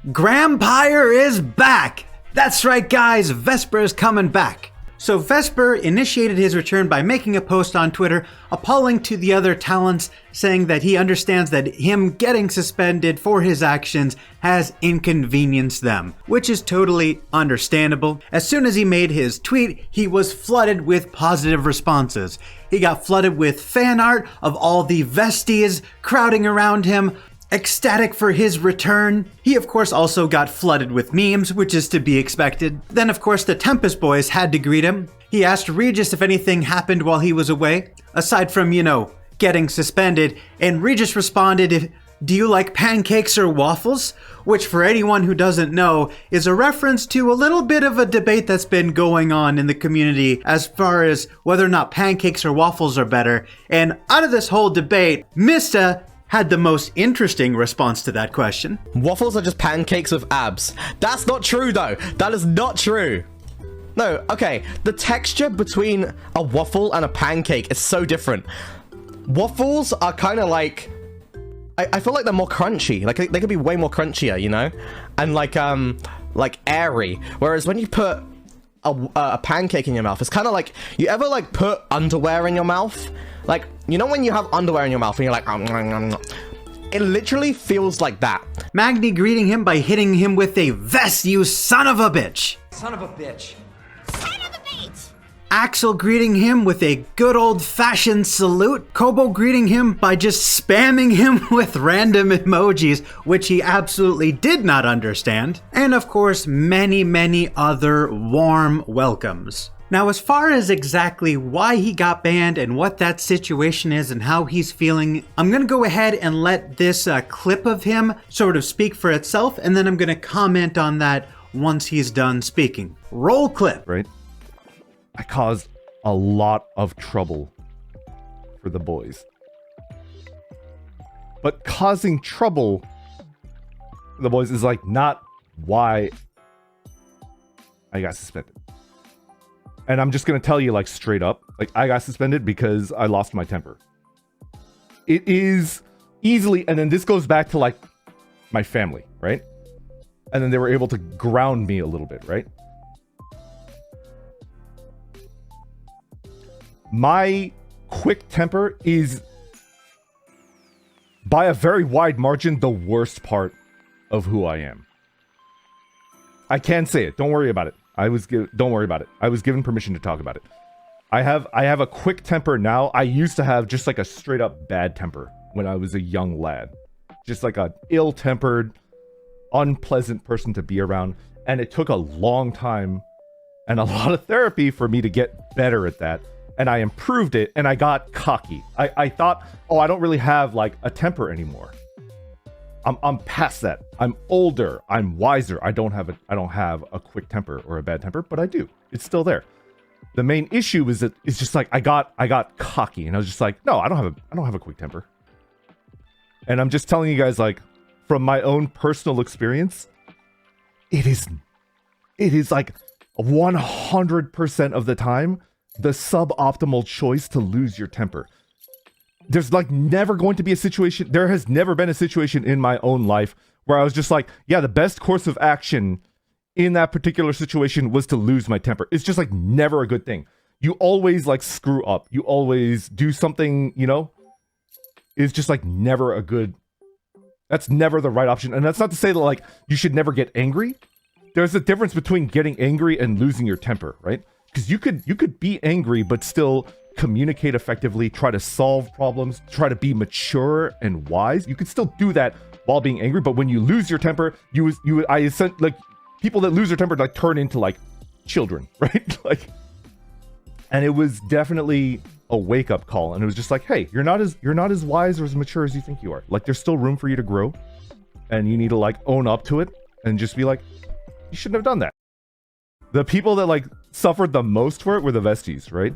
Grampire is back! That's right, guys, Vesper is coming back. So Vesper initiated his return by making a post on Twitter appalling to the other talents, saying that he understands that him getting suspended for his actions has inconvenienced them, which is totally understandable. As soon as he made his tweet, he was flooded with positive responses. He got flooded with fan art of all the Vesties crowding around him, ecstatic for his return. He of course also got flooded with memes, which is to be expected. Then of course the Tempus boys had to greet him. He asked Regis if anything happened while he was away, aside from, getting suspended, and Regis responded, "Do you like pancakes or waffles?" Which, for anyone who doesn't know, is a reference to a little bit of a debate that's been going on in the community as far as whether or not pancakes or waffles are better. And out of this whole debate, Mista had the most interesting response to that question. Waffles are just pancakes with abs. That's not true though. That is not true. No, okay. The texture between a waffle and a pancake is so different. Waffles are kind of like, I feel like they're more crunchy. Like they could be way more crunchier, and like airy. Whereas when you put a pancake in your mouth, it's kind of like, you ever like put underwear in your mouth? Like, when you have underwear in your mouth and you're like, it literally feels like that. Magni greeting him by hitting him with a "Vest, you son of a bitch!" Son of a bitch. Son of a bitch! Axel greeting him with a good old-fashioned salute. Kobo greeting him by just spamming him with random emojis, which he absolutely did not understand. And of course, many, many other warm welcomes. Now, as far as exactly why he got banned and what that situation is and how he's feeling, I'm going to go ahead and let this clip of him sort of speak for itself, and then I'm going to comment on that once he's done speaking. Roll clip. Right? I caused a lot of trouble for the boys. But causing trouble for the boys is like not why I got suspended. And I'm just going to tell you like straight up, like I got suspended because I lost my temper. It is easily, and then this goes back to like my family, right? And then they were able to ground me a little bit, right? My quick temper is by a very wide margin the worst part of who I am. I can say it. Don't worry about it. Don't worry about it. I was given permission to talk about it. I have a quick temper now. I used to have just like a straight up bad temper when I was a young lad. Just like a ill-tempered, unpleasant person to be around. And it took a long time and a lot of therapy for me to get better at that. And I improved it and I got cocky. I thought, oh, I don't really have like a temper anymore. I'm past that. I'm older. I'm wiser. I don't have a quick temper or a bad temper, but I do. It's still there. The main issue is that it's just like I got cocky and I was just like, no, I don't have a quick temper. And I'm just telling you guys, like, from my own personal experience, it is like 100% of the time the suboptimal choice to lose your temper. There's like never going to be a situation, there has never been a situation in my own life where I was just like, yeah, the best course of action in that particular situation was to lose my temper. It's just like never a good thing. You always like screw up. You always do something, it's just like never a good, that's never the right option. And that's not to say that like you should never get angry. There's a difference between getting angry and losing your temper, right? Because you could be angry but still communicate effectively, try to solve problems, try to be mature and wise. You could still do that while being angry, but when you lose your temper, like people that lose their temper like turn into like children, right? Like, and it was definitely a wake-up call, and it was just like, hey, you're not as wise or as mature as you think you are. Like, there's still room for you to grow, and you need to like own up to it and just be like, you shouldn't have done that. The people that like suffered the most for it were the Vesties, right?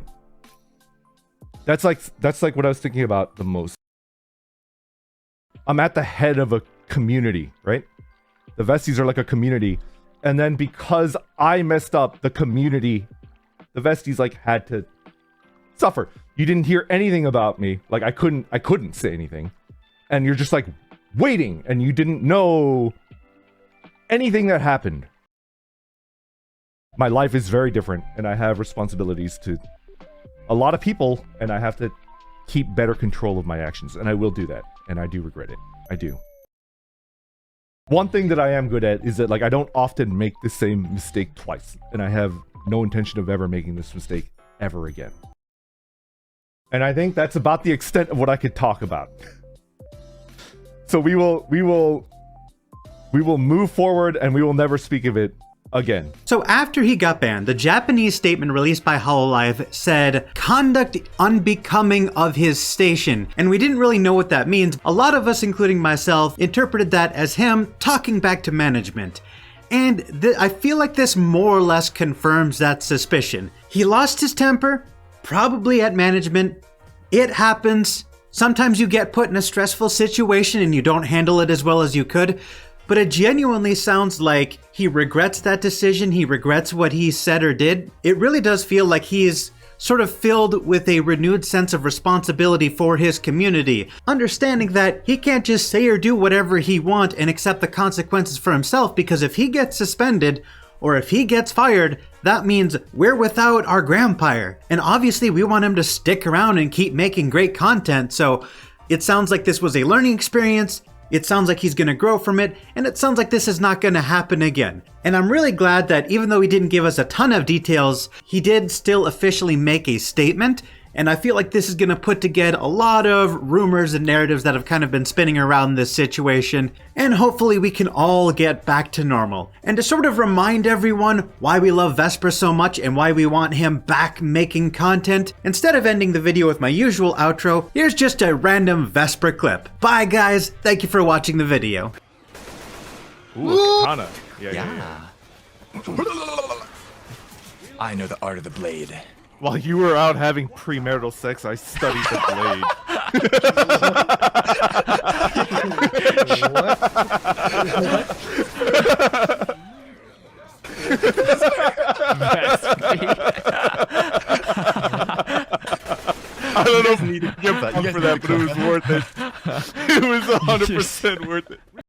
That's like what I was thinking about the most. I'm at the head of a community, right? The Vesties are like a community. And then because I messed up the community, the Vesties like had to suffer. You didn't hear anything about me. Like I couldn't say anything. And you're just like waiting and you didn't know anything that happened, my life is very different, and I have responsibilities to a lot of people, and I have to keep better control of my actions, and I will do that, and I do regret it. I do. One thing that I am good at is that, like, I don't often make the same mistake twice, and I have no intention of ever making this mistake ever again. And I think that's about the extent of what I could talk about. So we will move forward, and we will never speak of it again. So after he got banned, the Japanese statement released by Hololive said, "Conduct unbecoming of his station." And we didn't really know what that means. A lot of us, including myself, interpreted that as him talking back to management. And I feel like this more or less confirms that suspicion. He lost his temper, probably at management. It happens. Sometimes you get put in a stressful situation and you don't handle it as well as you could. But it genuinely sounds like he regrets that decision. He regrets what he said or did. It really does feel like he's sort of filled with a renewed sense of responsibility for his community, understanding that he can't just say or do whatever he wants and accept the consequences for himself, because if he gets suspended or if he gets fired, that means we're without our Grampire. And obviously we want him to stick around and keep making great content. So it sounds like this was a learning experience. It sounds like he's going to grow from it, and it sounds like this is not going to happen again. And I'm really glad that even though he didn't give us a ton of details, he did still officially make a statement. And I feel like this is going to put together a lot of rumors and narratives that have kind of been spinning around this situation. And hopefully we can all get back to normal. And to sort of remind everyone why we love Vesper so much and why we want him back making content, instead of ending the video with my usual outro, here's just a random Vesper clip. Bye guys, thank you for watching the video. Ooh, katana. Yeah. I know the art of the blade. While you were out having premarital sex, I studied the blade. I don't know if you need to give that for that, but it was worth it. It was 100% worth it.